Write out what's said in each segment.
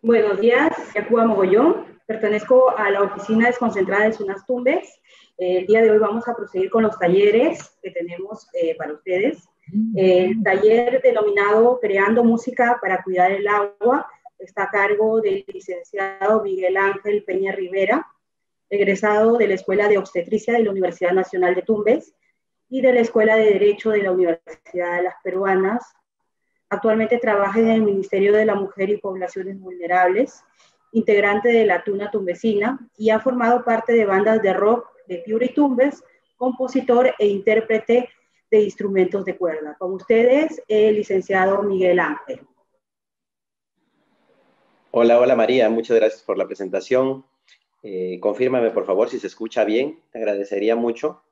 Buenos días, Yacuba Mogollón. Pertenezco a la oficina desconcentrada de Sunas Tumbes. El día de hoy vamos a proseguir con los talleres que tenemos para ustedes. El taller denominado Creando Música para Cuidar el Agua está a cargo del licenciado Miguel Ángel Peña Rivera, egresado de la Escuela de Obstetricia de la Universidad Nacional de Tumbes y de la Escuela de Derecho de la Universidad de las Peruanas. Actualmente trabaja en el Ministerio de la Mujer y Poblaciones Vulnerables, integrante de la Tuna Tumbesina, y ha formado parte de bandas de rock de Piura y Tumbes, compositor e intérprete de instrumentos de cuerda. Con ustedes, el licenciado Miguel Ángel. Hola, hola María, muchas gracias por la presentación. Confírmame por favor si se escucha bien, te agradecería mucho.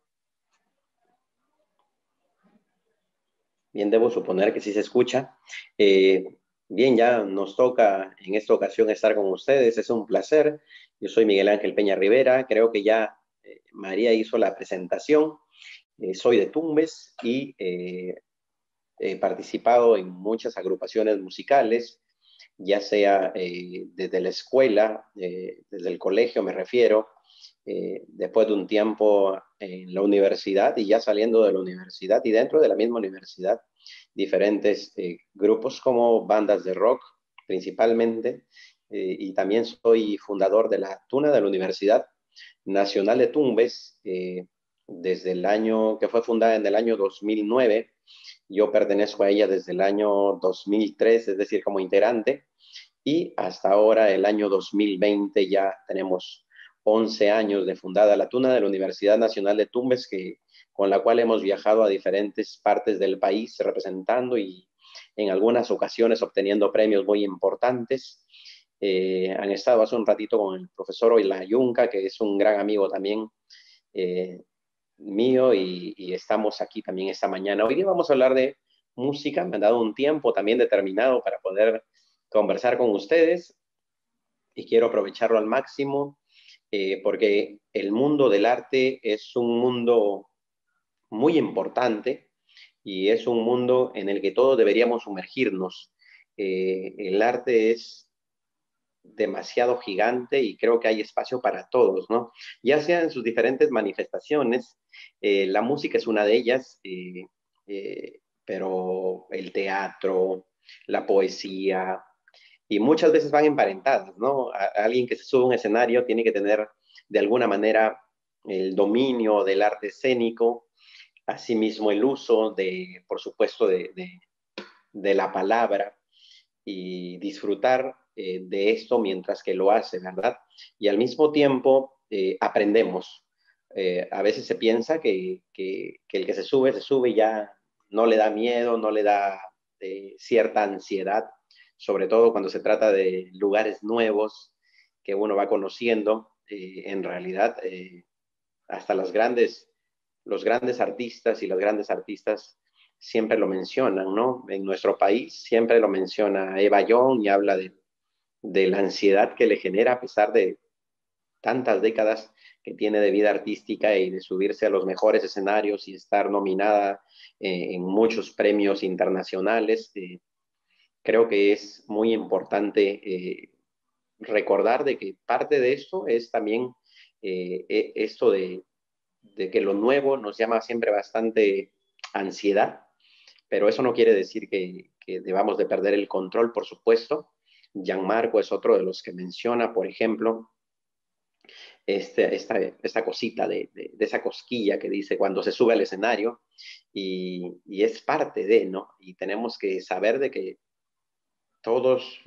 Bien, debo suponer que sí se escucha. Bien, ya nos toca en esta ocasión estar con ustedes, es un placer. Yo soy Miguel Ángel Peña Rivera, creo que ya María hizo la presentación. Soy de Tumbes y he participado en muchas agrupaciones musicales, ya sea desde la escuela, desde el colegio me refiero, después de un tiempo en la universidad y ya saliendo de la universidad y dentro de la misma universidad, diferentes grupos como bandas de rock principalmente, y también soy fundador de la Tuna de la Universidad Nacional de Tumbes, desde el año que fue fundada en el año 2009. Yo pertenezco a ella desde el año 2003, es decir, como integrante, y hasta ahora, el año 2020, ya tenemos 11 años de fundada la Tuna de la Universidad Nacional de Tumbes, con la cual hemos viajado a diferentes partes del país representando y en algunas ocasiones obteniendo premios muy importantes. Han estado hace un ratito con el profesor Oila Yunca, que es un gran amigo también mío, y estamos aquí también esta mañana. Hoy día vamos a hablar de música. Me han dado un tiempo también determinado para poder conversar con ustedes y quiero aprovecharlo al máximo porque el mundo del arte es un mundo muy importante y es un mundo en el que todos deberíamos sumergirnos. El arte es demasiado gigante y creo que hay espacio para todos, ¿no? Ya sea en sus diferentes manifestaciones, la música es una de ellas, pero el teatro, la poesía, y muchas veces van emparentadas, ¿no? Alguien que se sube a un escenario tiene que tener de alguna manera el dominio del arte escénico, asimismo el uso de, por supuesto, de la palabra y disfrutar de esto mientras que lo hace, ¿verdad? Y al mismo tiempo aprendemos. A veces se piensa que el que se sube y ya no le da miedo, no le da cierta ansiedad, sobre todo cuando se trata de lugares nuevos que uno va conociendo. En realidad, hasta los grandes artistas y las grandes artistas siempre lo mencionan, ¿no? En nuestro país siempre lo menciona Eva Young y habla de la ansiedad que le genera a pesar de tantas décadas que tiene de vida artística y de subirse a los mejores escenarios y estar nominada en muchos premios internacionales. Creo que es muy importante recordar de que parte de esto es también esto de que lo nuevo nos llama siempre bastante ansiedad, pero eso no quiere decir que debamos de perder el control, por supuesto. Gianmarco es otro de los que menciona, por ejemplo, esta cosita de esa cosquilla que dice cuando se sube al escenario y es parte de, ¿no? Y tenemos que saber de que todas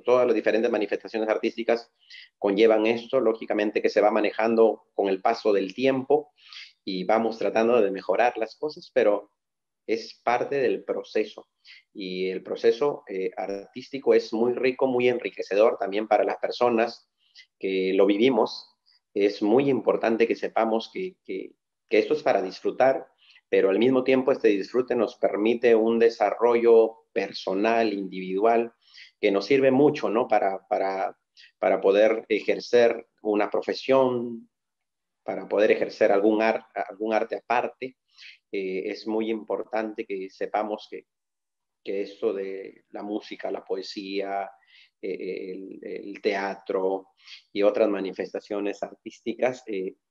las diferentes manifestaciones artísticas conllevan esto, lógicamente que se va manejando con el paso del tiempo y vamos tratando de mejorar las cosas, pero es parte del proceso y el proceso artístico es muy rico, muy enriquecedor también para las personas que lo vivimos. Es muy importante que sepamos que esto es para disfrutar, pero al mismo tiempo este disfrute nos permite un desarrollo personal, individual, que nos sirve mucho, ¿no? Para poder ejercer una profesión, para poder ejercer algún arte aparte. Es muy importante que sepamos que esto de la música, la poesía, el teatro y otras manifestaciones artísticas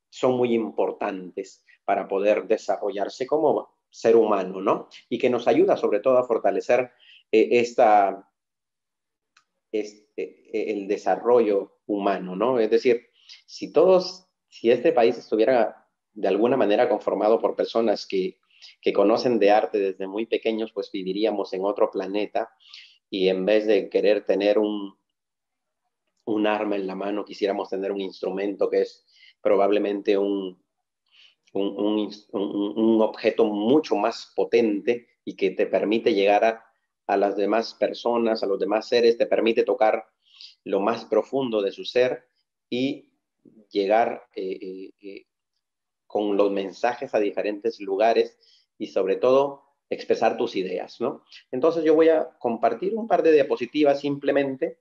son muy importantes para poder desarrollarse como ser humano, ¿no? Y que nos ayuda sobre todo a fortalecer el desarrollo humano, ¿no? Es decir, si este país estuviera de alguna manera conformado por personas que conocen de arte desde muy pequeños, pues viviríamos en otro planeta y en vez de querer tener un arma en la mano, quisiéramos tener un instrumento que es probablemente un objeto mucho más potente y que te permite llegar a las demás personas, a los demás seres, te permite tocar lo más profundo de su ser y llegar con los mensajes a diferentes lugares y sobre todo expresar tus ideas, ¿no? Entonces yo voy a compartir un par de diapositivas simplemente,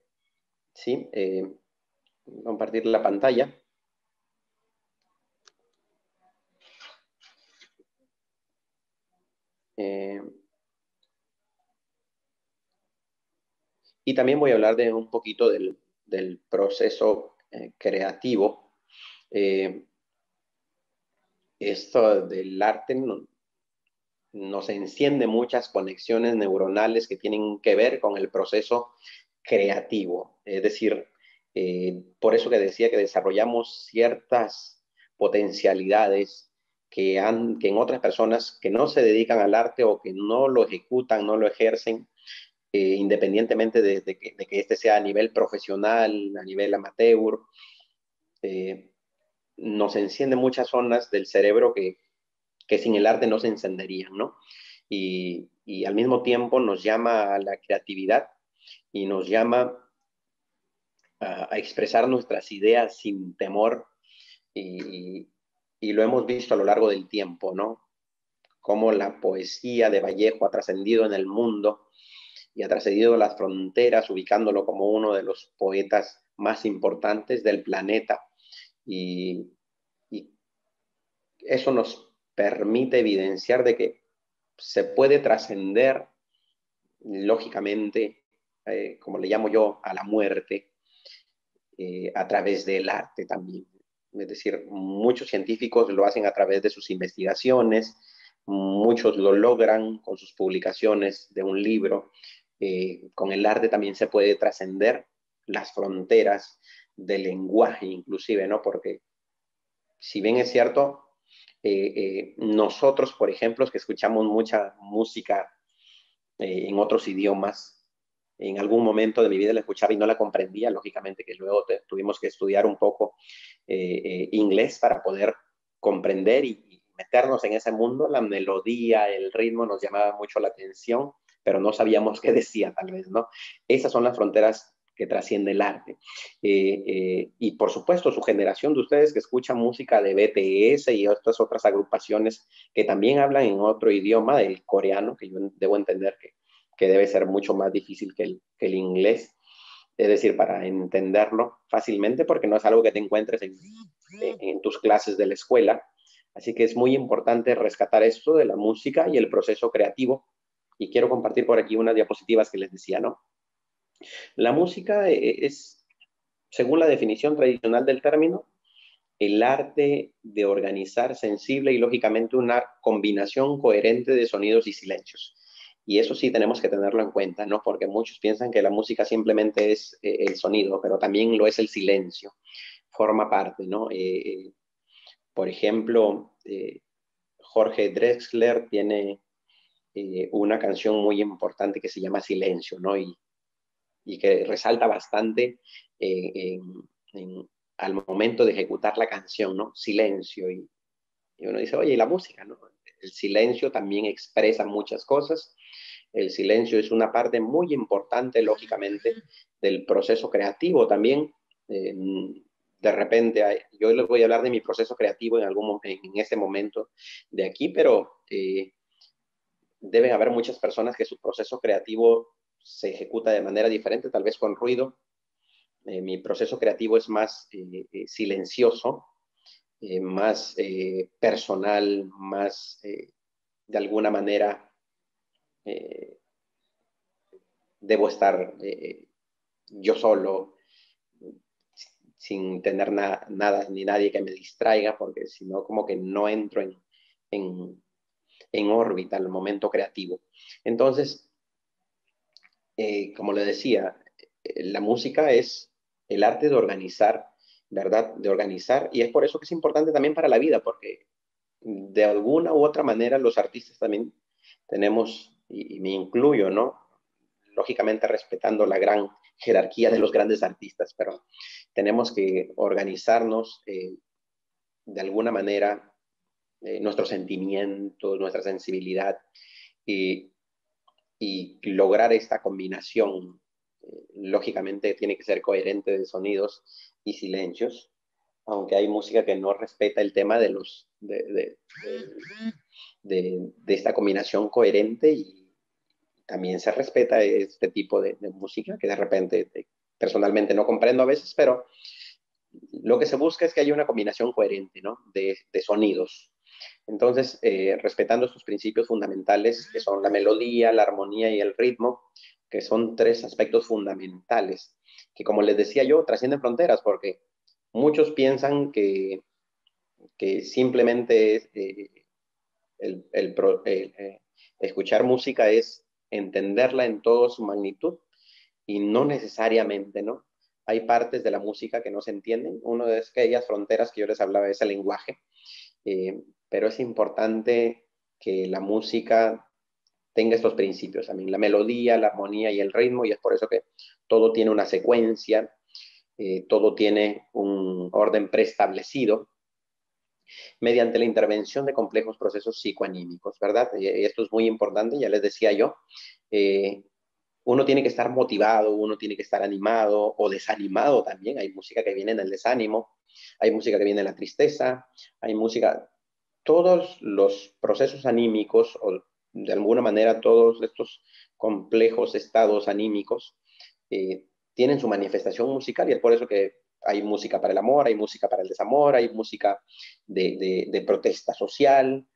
¿sí? Compartir la pantalla. Y también voy a hablar de un poquito del proceso creativo. Esto del arte nos enciende muchas conexiones neuronales que tienen que ver con el proceso creativo. Es decir, por eso que decía que desarrollamos ciertas potencialidades que en otras personas que no se dedican al arte o que no lo ejecutan, no lo ejercen, independientemente de que este sea a nivel profesional, a nivel amateur, nos enciende muchas zonas del cerebro que sin el arte no se encenderían, ¿no? Y al mismo tiempo nos llama a la creatividad y nos llama a expresar nuestras ideas sin temor y lo hemos visto a lo largo del tiempo, ¿no? Cómo la poesía de Vallejo ha trascendido en el mundo y ha trascendido las fronteras, ubicándolo como uno de los poetas más importantes del planeta. Y eso nos permite evidenciar de que se puede trascender, lógicamente, como le llamo yo, a la muerte, a través del arte también. Es decir, muchos científicos lo hacen a través de sus investigaciones, muchos lo logran con sus publicaciones de un libro. Con el arte también se puede trascender las fronteras del lenguaje, inclusive, ¿no? Porque si bien es cierto, nosotros, por ejemplo, que escuchamos mucha música en otros idiomas, en algún momento de mi vida la escuchaba y no la comprendía, lógicamente que luego tuvimos que estudiar un poco inglés para poder comprender y meternos en ese mundo. La melodía, el ritmo nos llamaba mucho la atención, pero no sabíamos qué decía tal vez, ¿no? Esas son las fronteras que trasciende el arte. Y por supuesto, su generación de ustedes que escuchan música de BTS y estas otras agrupaciones que también hablan en otro idioma, el coreano, que yo debo entender que debe ser mucho más difícil que el inglés, es decir, para entenderlo fácilmente, porque no es algo que te encuentres en tus clases de la escuela. Así que es muy importante rescatar esto de la música y el proceso creativo. Y quiero compartir por aquí unas diapositivas que les decía, ¿no? La música es, según la definición tradicional del término, el arte de organizar sensible y lógicamente una combinación coherente de sonidos y silencios. Y eso sí tenemos que tenerlo en cuenta, ¿no? Porque muchos piensan que la música simplemente es el sonido, pero también lo es el silencio, forma parte, ¿no? Por ejemplo, Jorge Drexler tiene una canción muy importante que se llama Silencio, ¿no? Y que resalta bastante al momento de ejecutar la canción, ¿no? Silencio. Y uno dice, oye, ¿y la música, no? El silencio también expresa muchas cosas. El silencio es una parte muy importante, lógicamente, del proceso creativo también. De repente, yo les voy a hablar de mi proceso creativo en ese momento de aquí, pero deben haber muchas personas que su proceso creativo se ejecuta de manera diferente, tal vez con ruido. Mi proceso creativo es más silencioso, más personal, más de alguna manera debo estar yo solo, sin tener nada ni nadie que me distraiga, porque si no, como que no entro en, en órbita al momento creativo. Entonces, como le decía, la música es el arte de organizar, ¿verdad? De organizar, y es por eso que es importante también para la vida, porque de alguna u otra manera los artistas también tenemos, y me incluyo, ¿no? Lógicamente respetando la gran jerarquía de los grandes artistas, pero tenemos que organizarnos de alguna manera, nuestros sentimientos, nuestra sensibilidad, y, y lograr esta combinación. Lógicamente tiene que ser coherente de sonidos y silencios, aunque hay música que no respeta el tema de esta combinación coherente, y también se respeta este tipo de música que de repente personalmente no comprendo a veces, pero lo que se busca es que haya una combinación coherente, ¿no? de sonidos. Entonces, respetando estos principios fundamentales que son la melodía, la armonía y el ritmo, que son tres aspectos fundamentales, que como les decía yo, trascienden fronteras, porque muchos piensan que simplemente escuchar música es entenderla en toda su magnitud, y no necesariamente, ¿no? Hay partes de la música que no se entienden. Una de aquellas fronteras que yo les hablaba es el lenguaje, pero es importante que la música tenga estos principios también, la melodía, la armonía y el ritmo, y es por eso que todo tiene una secuencia, todo tiene un orden preestablecido mediante la intervención de complejos procesos psicoanímicos, ¿verdad? Y esto es muy importante, ya les decía yo, eh, uno tiene que estar motivado, uno tiene que estar animado o desanimado también. Hay música que viene en el desánimo, hay música que viene en la tristeza, hay música, todos los procesos anímicos, o de alguna manera todos estos complejos estados anímicos, tienen su manifestación musical, y es por eso que hay música para el amor, hay música para el desamor, hay música de protesta social,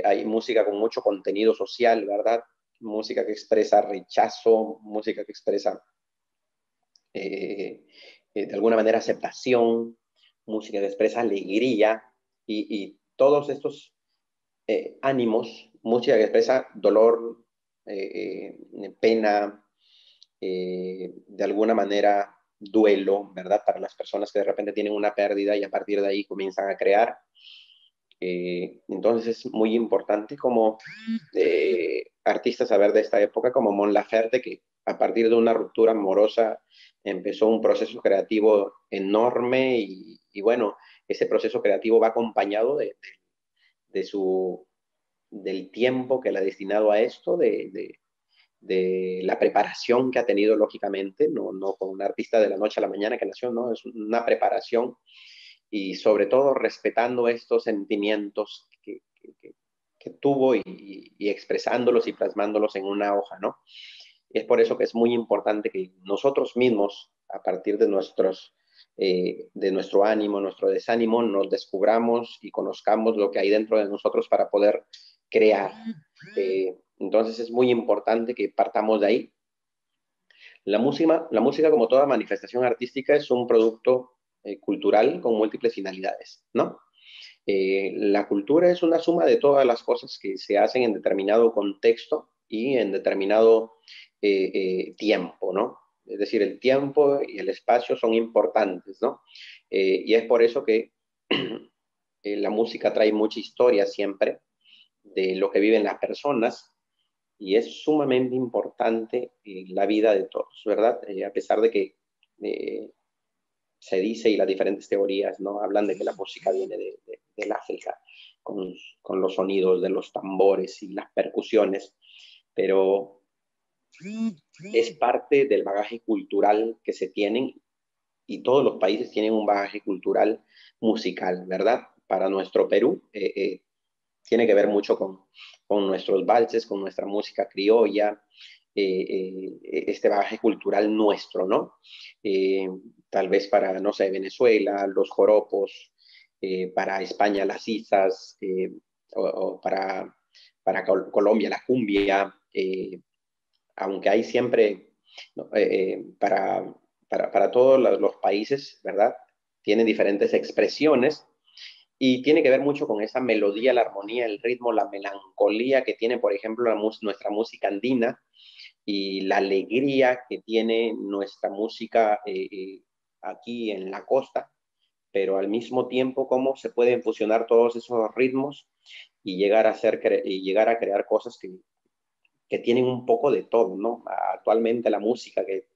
hay música con mucho contenido social, ¿verdad? Música que expresa rechazo, música que expresa de alguna manera aceptación, música que expresa alegría, y todos estos ánimos, música que expresa dolor, pena, de alguna manera duelo, ¿verdad? Para las personas que de repente tienen una pérdida y a partir de ahí comienzan a crear. Entonces es muy importante como artistas a ver de esta época, como Mon Laferte, que a partir de una ruptura amorosa empezó un proceso creativo enorme, y bueno, ese proceso creativo va acompañado de su, del tiempo que le ha destinado a esto, de la preparación que ha tenido, lógicamente, no con un artista de la noche a la mañana que nació, no, es una preparación, y sobre todo respetando estos sentimientos que tuvo, y expresándolos y plasmándolos en una hoja, ¿no? Es por eso que es muy importante que nosotros mismos, a partir de nuestro ánimo, nuestro desánimo, nos descubramos y conozcamos lo que hay dentro de nosotros para poder crear. Entonces es muy importante que partamos de ahí. La música, como toda manifestación artística, es un producto cultural con múltiples finalidades, ¿no? La cultura es una suma de todas las cosas que se hacen en determinado contexto y en determinado tiempo, ¿no? Es decir, el tiempo y el espacio son importantes, ¿no? Y es por eso que la música trae mucha historia siempre de lo que viven las personas, y es sumamente importante la vida de todos, ¿verdad? A pesar de que eh, se dice, y las diferentes teorías, ¿no? Hablan de que la música viene del África, con los sonidos de los tambores y las percusiones, pero es parte del bagaje cultural que se tienen, y todos los países tienen un bagaje cultural musical, ¿verdad? Para nuestro Perú, tiene que ver mucho con nuestros valses, con nuestra música criolla, este bagaje cultural nuestro, ¿no? Eh, Tal vez para, no sé, Venezuela, los joropos, para España las isas, o para Colombia la cumbia, aunque hay siempre ¿no? Para todos los países, ¿verdad? Tienen diferentes expresiones y tiene que ver mucho con esa melodía, la armonía, el ritmo, la melancolía que tiene, por ejemplo, nuestra música andina y la alegría que tiene nuestra música aquí en la costa, pero al mismo tiempo cómo se pueden fusionar todos esos ritmos y llegar a crear cosas que tienen un poco de todo, ¿no? Actualmente la música que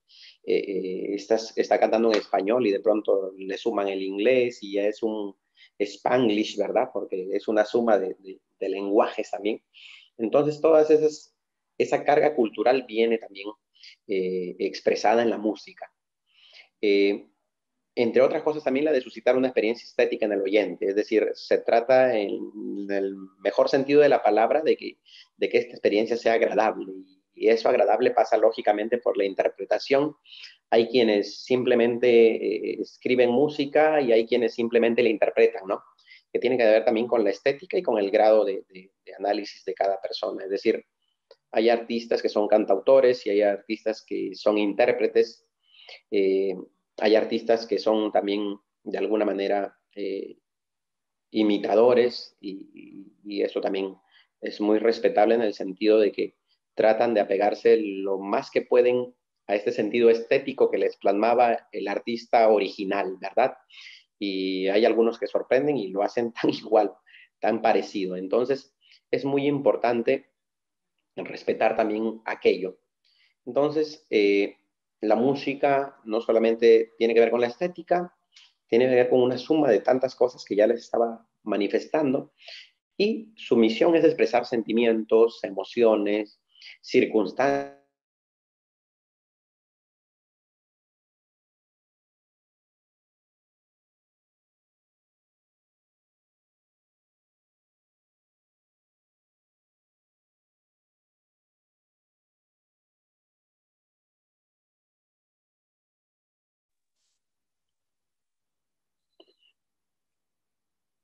está cantando en español y de pronto le suman el inglés y ya es un Spanglish, ¿verdad? Porque es una suma de lenguajes también. Entonces, esa carga cultural viene también expresada en la música. Eh, Entre otras cosas también la de suscitar una experiencia estética en el oyente, es decir, se trata en el mejor sentido de la palabra de que esta experiencia sea agradable y eso agradable pasa lógicamente por la interpretación. Hay quienes simplemente escriben música y hay quienes simplemente la interpretan, ¿no? Que tiene que ver también con la estética y con el grado de análisis de cada persona. Es decir, hay artistas que son cantautores y hay artistas que son intérpretes. Eh, Hay artistas que son también de alguna manera imitadores y eso también es muy respetable en el sentido de que tratan de apegarse lo más que pueden a este sentido estético que les plasmaba el artista original, ¿verdad? Y hay algunos que sorprenden y lo hacen tan igual, tan parecido. Entonces, es muy importante respetar también aquello. Entonces, la música no solamente tiene que ver con la estética, tiene que ver con una suma de tantas cosas que ya les estaba manifestando y su misión es expresar sentimientos, emociones, circunstancias.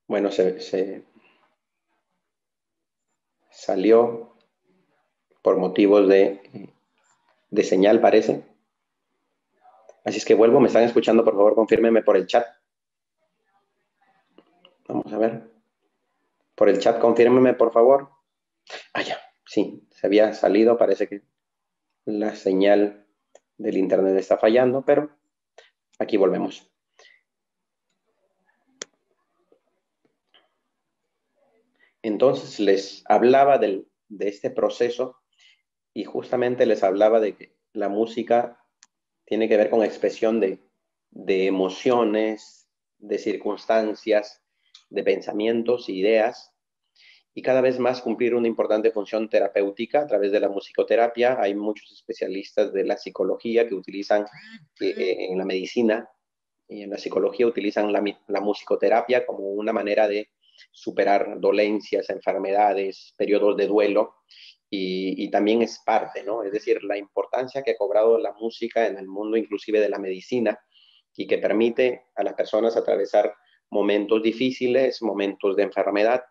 Bueno, se salió por motivos de señal, parece. Así es que vuelvo, me están escuchando, por favor, confírmenme por el chat. Vamos a ver. Por el chat, confírmenme, por favor. Ah, ya, sí, se había salido, parece que la señal del internet está fallando, pero aquí volvemos. Entonces les hablaba de este proceso y justamente les hablaba de que la música tiene que ver con expresión de emociones, de circunstancias, de pensamientos, ideas, y cada vez más cumplir una importante función terapéutica a través de la musicoterapia. Hay muchos especialistas de la psicología que utilizan en la medicina y en la psicología utilizan la musicoterapia como una manera de superar dolencias, enfermedades, periodos de duelo, y también es parte, ¿no? Es decir, la importancia que ha cobrado la música en el mundo inclusive de la medicina y que permite a las personas atravesar momentos difíciles, momentos de enfermedad,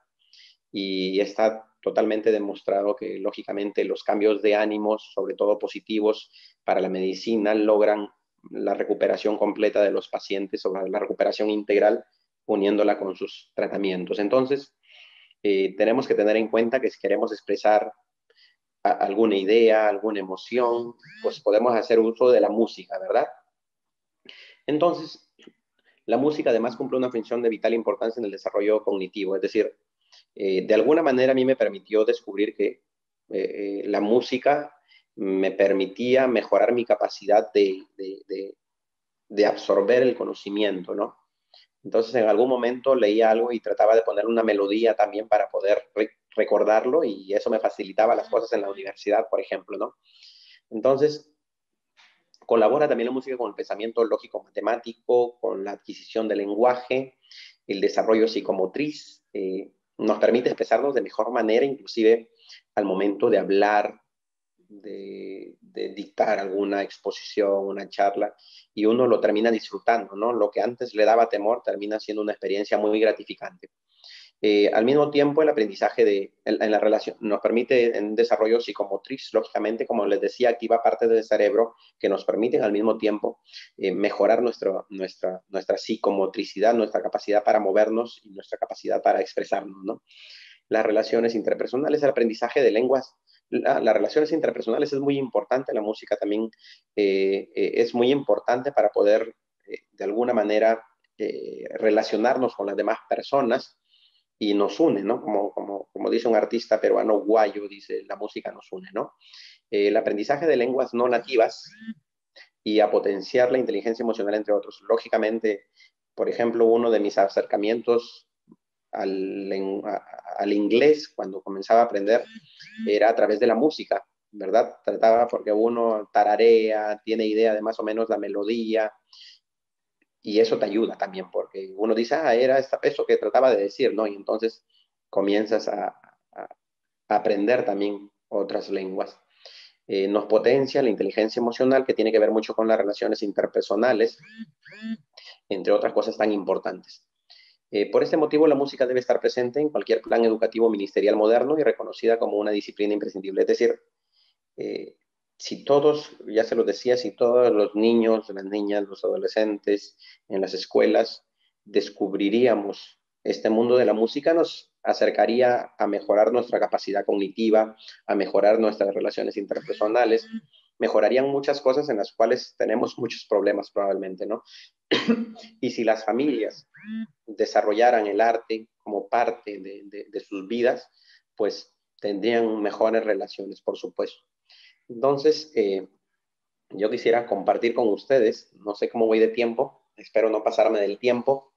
y está totalmente demostrado que lógicamente los cambios de ánimos, sobre todo positivos para la medicina, logran la recuperación completa de los pacientes o la recuperación integral uniéndola con sus tratamientos. Entonces, tenemos que tener en cuenta que si queremos expresar alguna idea, alguna emoción, pues podemos hacer uso de la música, ¿verdad? Entonces, la música además cumple una función de vital importancia en el desarrollo cognitivo, es decir, de alguna manera a mí me permitió descubrir que la música me permitía mejorar mi capacidad de absorber el conocimiento, ¿no? Entonces en algún momento leía algo y trataba de poner una melodía también para poder recordarlo y eso me facilitaba las cosas en la universidad, por ejemplo, ¿no? Entonces, colabora también la música con el pensamiento lógico matemático, con la adquisición del lenguaje, el desarrollo psicomotriz, nos permite expresarnos de mejor manera, inclusive al momento de hablar, de dictar alguna exposición, una charla, y uno lo termina disfrutando, ¿no? Lo que antes le daba temor termina siendo una experiencia muy gratificante. Al mismo tiempo, el aprendizaje en la relación nos permite en desarrollo psicomotriz, lógicamente, como les decía, activa partes del cerebro que nos permiten al mismo tiempo mejorar nuestra psicomotricidad, nuestra capacidad para movernos y nuestra capacidad para expresarnos, ¿no? Las relaciones interpersonales, el aprendizaje de lenguas, las relaciones interpersonales es muy importante, la música también es muy importante para poder de alguna manera relacionarnos con las demás personas y nos une, ¿no? Como dice un artista peruano, Guayo, dice, la música nos une, ¿no? El aprendizaje de lenguas no nativas y a potenciar la inteligencia emocional, entre otros. Lógicamente, por ejemplo, uno de mis acercamientos al inglés cuando comenzaba a aprender era a través de la música, ¿verdad? Trataba porque uno tararea, tiene idea de más o menos la melodía, y eso te ayuda también, porque uno dice, era eso que trataba de decir, ¿no? Y entonces comienzas a aprender también otras lenguas. Nos potencia la inteligencia emocional, que tiene que ver mucho con las relaciones interpersonales, entre otras cosas tan importantes. Por este motivo, la música debe estar presente en cualquier plan educativo ministerial moderno y reconocida como una disciplina imprescindible. Es decir, si todos, ya se lo decía, si todos los niños, las niñas, los adolescentes en las escuelas descubriríamos este mundo de la música, nos acercaría a mejorar nuestra capacidad cognitiva, a mejorar nuestras relaciones interpersonales, mejorarían muchas cosas en las cuales tenemos muchos problemas probablemente, ¿no? Y si las familias desarrollaran el arte como parte de sus vidas, pues tendrían mejores relaciones, por supuesto. Entonces, yo quisiera compartir con ustedes, no sé cómo voy de tiempo, espero no pasarme del tiempo.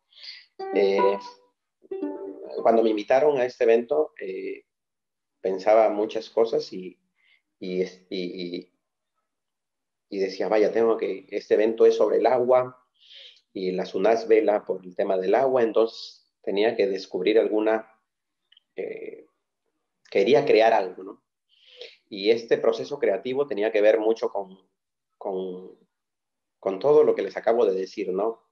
Cuando me invitaron a este evento, pensaba muchas cosas y decía, vaya, este evento es sobre el agua y la SUNAS vela por el tema del agua, entonces tenía que descubrir quería crear algo, ¿no? Y este proceso creativo tenía que ver mucho con todo lo que les acabo de decir, ¿no?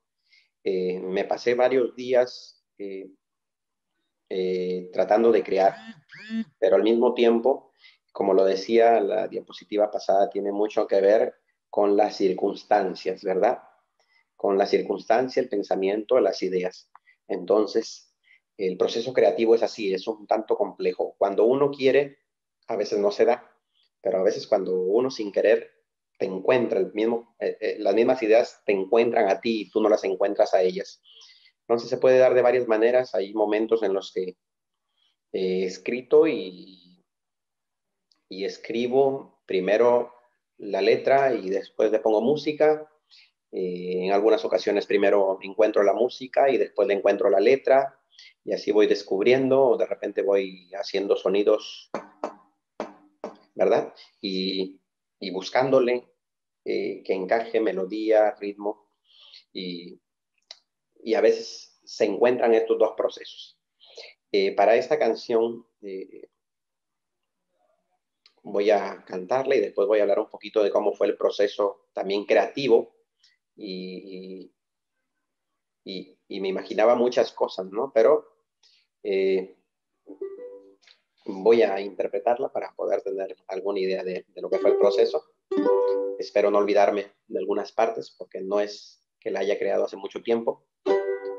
Me pasé varios días tratando de crear, pero al mismo tiempo, como lo decía la diapositiva pasada, tiene mucho que ver con las circunstancias, ¿verdad? Con la circunstancia, el pensamiento, las ideas. Entonces, el proceso creativo es así, es un tanto complejo. Cuando uno quiere, a veces no se da, pero a veces cuando uno sin querer te encuentra las mismas ideas te encuentran a ti y tú no las encuentras a ellas. Entonces se puede dar de varias maneras. Hay momentos en los que he escrito y escribo primero la letra y después le pongo música. En algunas ocasiones primero encuentro la música y después le encuentro la letra y así voy descubriendo, o de repente voy haciendo sonidos, ¿verdad? Y buscándole que encaje melodía, ritmo y, y a veces se encuentran estos dos procesos. Para esta canción voy a cantarla y después voy a hablar un poquito de cómo fue el proceso también creativo y me imaginaba muchas cosas, ¿no? Pero voy a interpretarla para poder tener alguna idea de lo que fue el proceso. Espero no olvidarme de algunas partes porque no es que la haya creado hace mucho tiempo,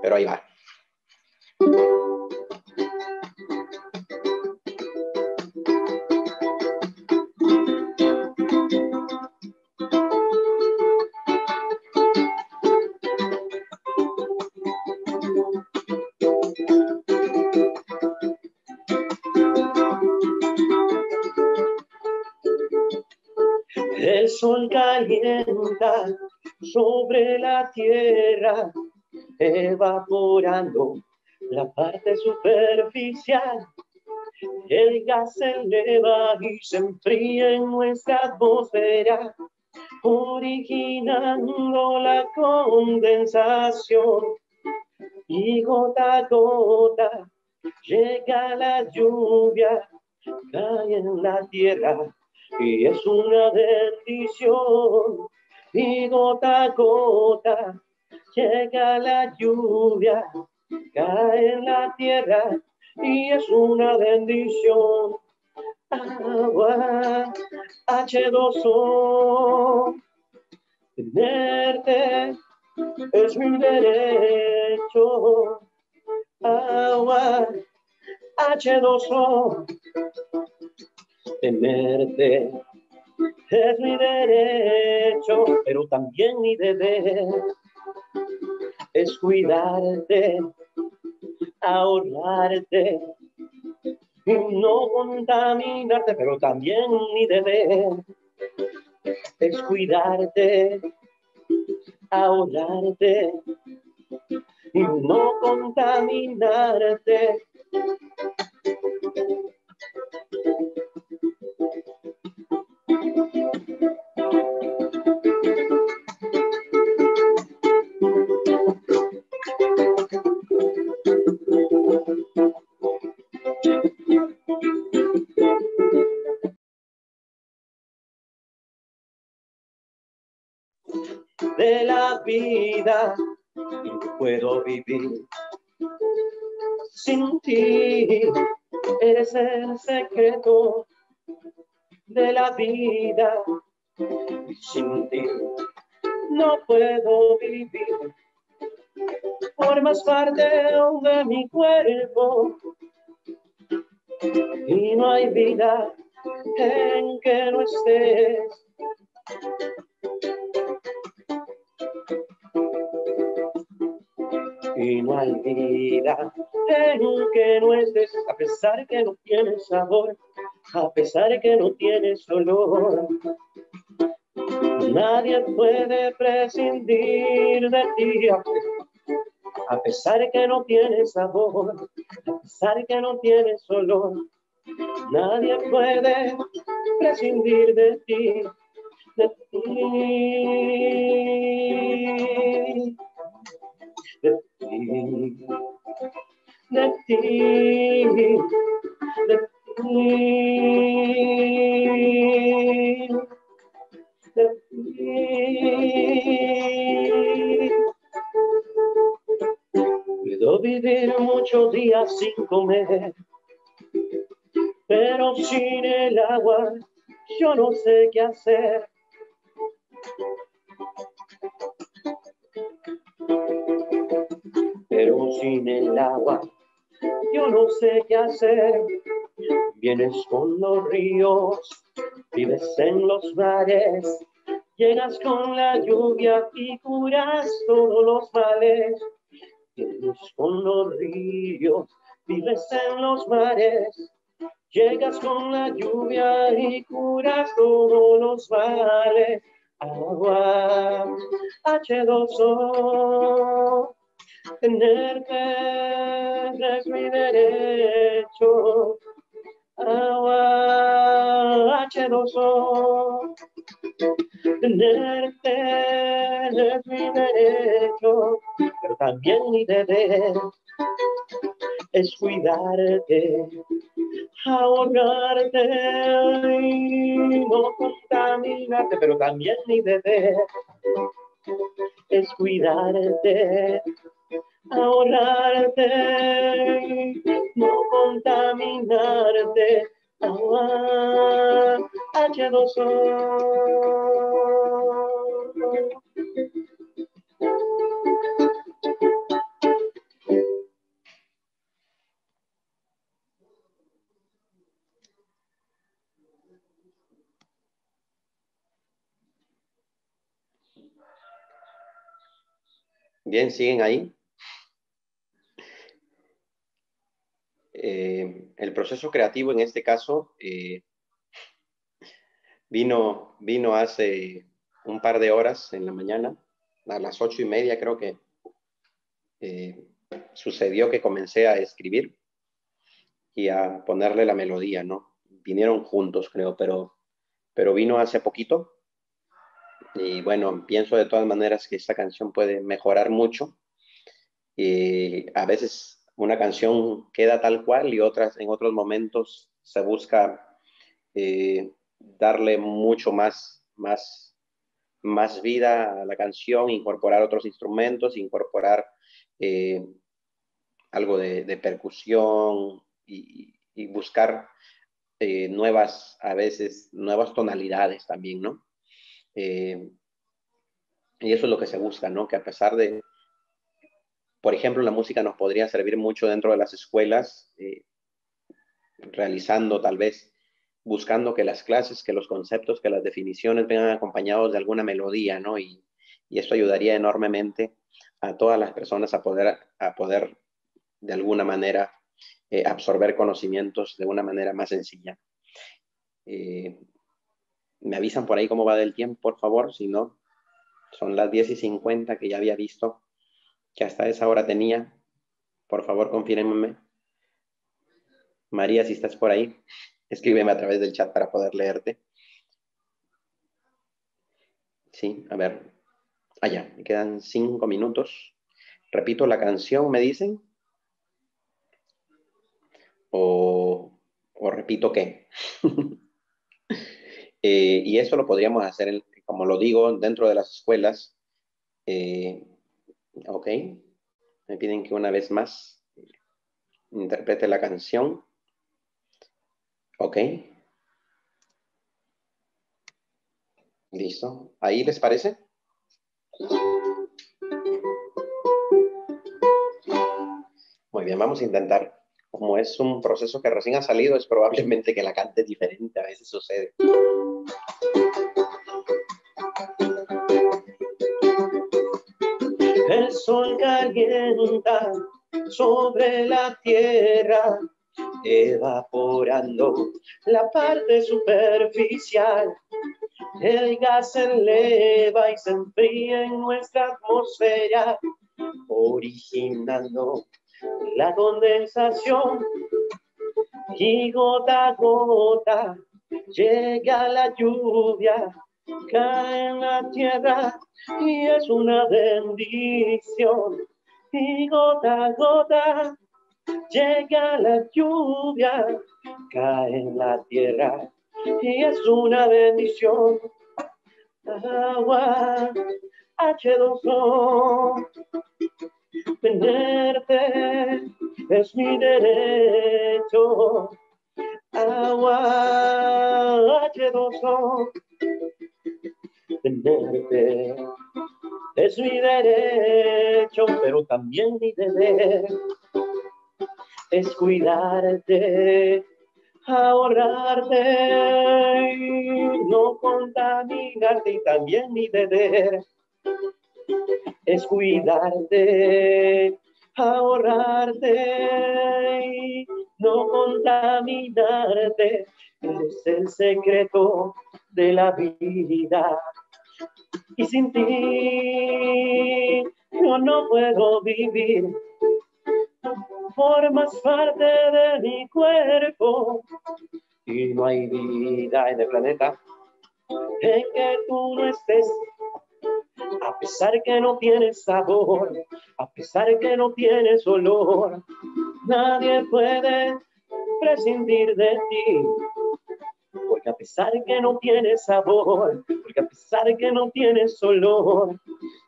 pero ahí va. El sol calienta sobre la tierra, evaporando la parte superficial. El gas se eleva y se enfría en nuestra atmósfera, originando la condensación. Y gota a gota llega la lluvia, cae en la tierra y es una bendición. Y gota a gota llega la lluvia, cae en la tierra y es una bendición. Agua H2O, tenerte es mi derecho. Agua H2O, tenerte es mi derecho, pero también mi deber es cuidarte, ahorrarte y no contaminarte, pero también mi deber es cuidarte, ahorrarte y no contaminarte. De la vida no puedo vivir sin ti, eres el secreto de la vida. Sin ti no puedo vivir, formas parte de mi cuerpo y no hay vida en que no estés. Y no hay vida en que no estés, a pesar que no tienes sabor, a pesar que no tienes olor. Nadie puede prescindir de ti, a pesar que no tienes sabor, a pesar que no tienes olor. Nadie puede prescindir de ti, de ti, de ti, de ti, de ti, de ti. Puedo vivir muchos días sin comer, pero sin el agua yo no sé qué hacer. Pero sin el agua yo no sé qué hacer. Vienes con los ríos, vives en los mares, llegas con la lluvia y curas todos los males. Vienes con los ríos, vives en los mares, llegas con la lluvia y curas todos los males. Agua H2O, tenerte es mi derecho. Agua H2O, tenerte es mi derecho, pero también mi deber es cuidarte, ahorrarte y no contaminarte, pero también mi deber es cuidarte, ahorrarte, no contaminarte. Agua H2O. Bien, siguen ahí. El proceso creativo en este caso vino hace un par de horas en la mañana, a las 8:30 creo que sucedió que comencé a escribir y a ponerle la melodía, ¿no? Vinieron juntos, creo, pero vino hace poquito. Y bueno, pienso de todas maneras que esta canción puede mejorar mucho. A veces una canción queda tal cual y en otros momentos se busca darle mucho más vida a la canción, incorporar otros instrumentos, incorporar algo de percusión, y buscar nuevas, a veces, nuevas tonalidades también, ¿no? Y eso es lo que se busca, ¿no? Que a pesar de, por ejemplo, la música nos podría servir mucho dentro de las escuelas, realizando tal vez, buscando que las clases, que los conceptos, que las definiciones vengan acompañados de alguna melodía, ¿no? Y esto ayudaría enormemente a todas las personas a poder de alguna manera absorber conocimientos de una manera más sencilla. Me avisan por ahí cómo va del tiempo, por favor, si no, son las 10:50 que ya había visto que hasta esa hora tenía. Por favor, confírmenme. María, si estás por ahí, escríbeme a través del chat para poder leerte. Sí, a ver. Allá, me quedan 5 minutos. Repito la canción, ¿me dicen? ¿O repito qué? Y eso lo podríamos hacer, como lo digo, dentro de las escuelas. Ok. Me piden que una vez más interprete la canción. Ok. Listo. ¿Ahí les parece? Muy bien, vamos a intentar. Como es un proceso que recién ha salido, es probablemente que la cante diferente. A veces sucede. El sol calienta sobre la tierra, evaporando la parte superficial. El gas se eleva y se enfría en nuestra atmósfera, originando la condensación. Y gota a gota llega la lluvia, cae en la tierra y es una bendición. Y gota a gota llega la lluvia, cae en la tierra y es una bendición. Agua, H2O, tenerte es mi derecho. Agua, H2O, tenerte es mi derecho, pero también mi deber es cuidarte, ahorrarte, no contaminarte, y también mi deber es cuidarte, ahorrarte, no contaminarte. Es el secreto de la vida. Y sin ti yo no puedo vivir. Formas parte de mi cuerpo y no hay vida en el planeta en que tú no estés. A pesar que no tienes sabor, a pesar que no tienes olor, nadie puede prescindir de ti. Porque a pesar que no tienes sabor, porque a pesar que no tienes olor,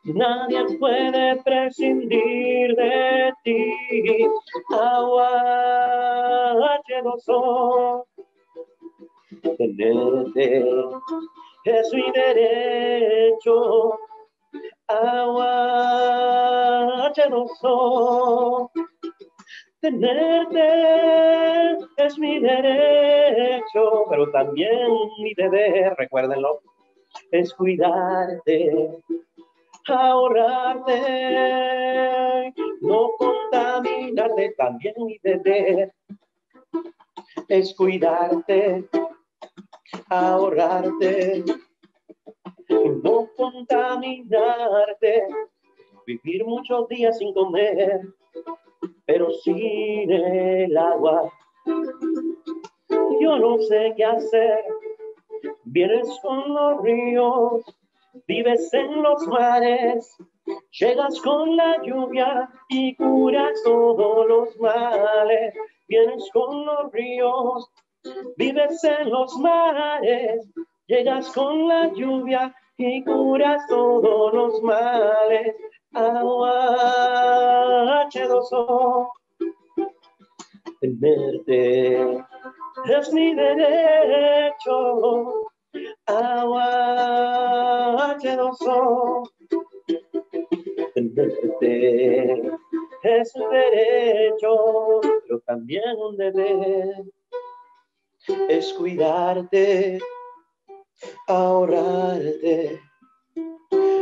nadie puede prescindir de ti. Agua, H2O, tenerte es mi derecho. Agua, H2O, tenerte es mi derecho, pero también mi deber, recuérdenlo, es cuidarte, ahorrarte, no contaminarte, también mi deber es cuidarte, ahorrarte, no contaminarte, vivir muchos días sin comer, pero sin el agua yo no sé qué hacer. Vienes con los ríos, vives en los mares, llegas con la lluvia y curas todos los males. Vienes con los ríos, vives en los mares, llegas con la lluvia y curas todos los males. Agua, H2O, Tenerte es mi derecho. Agua H2O. Tenerte es un derecho, pero también un deber. Es cuidarte, ahorrarte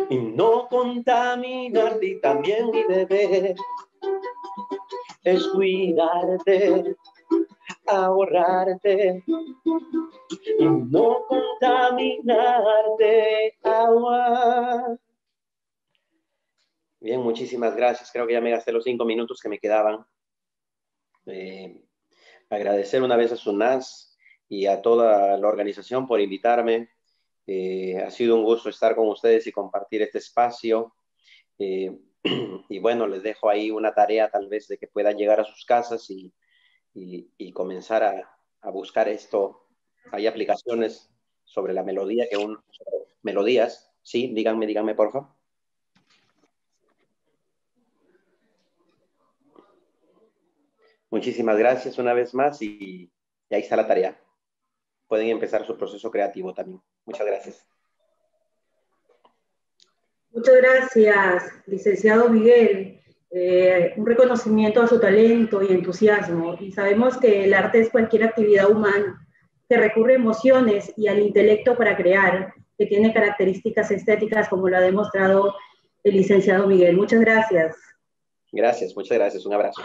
y no contaminarte, y también mi deber. Es cuidarte, ahorrarte y no contaminarte. Agua. Bien, muchísimas gracias. Creo que ya me gasté los 5 minutos que me quedaban. Agradecer una vez a SUNAS y a toda la organización por invitarme. Ha sido un gusto estar con ustedes y compartir este espacio. Y bueno, les dejo ahí una tarea tal vez de que puedan llegar a sus casas y comenzar a buscar esto. Hay aplicaciones sobre la melodía melodías. Sí, díganme por favor. Muchísimas gracias una vez más y ahí está la tarea. Pueden empezar su proceso creativo también. Muchas gracias. Muchas gracias, licenciado Miguel. Un reconocimiento a su talento y entusiasmo. Y sabemos que el arte es cualquier actividad humana que recurre a emociones y al intelecto para crear, que tiene características estéticas como lo ha demostrado el licenciado Miguel. Muchas gracias. Gracias, muchas gracias. Un abrazo.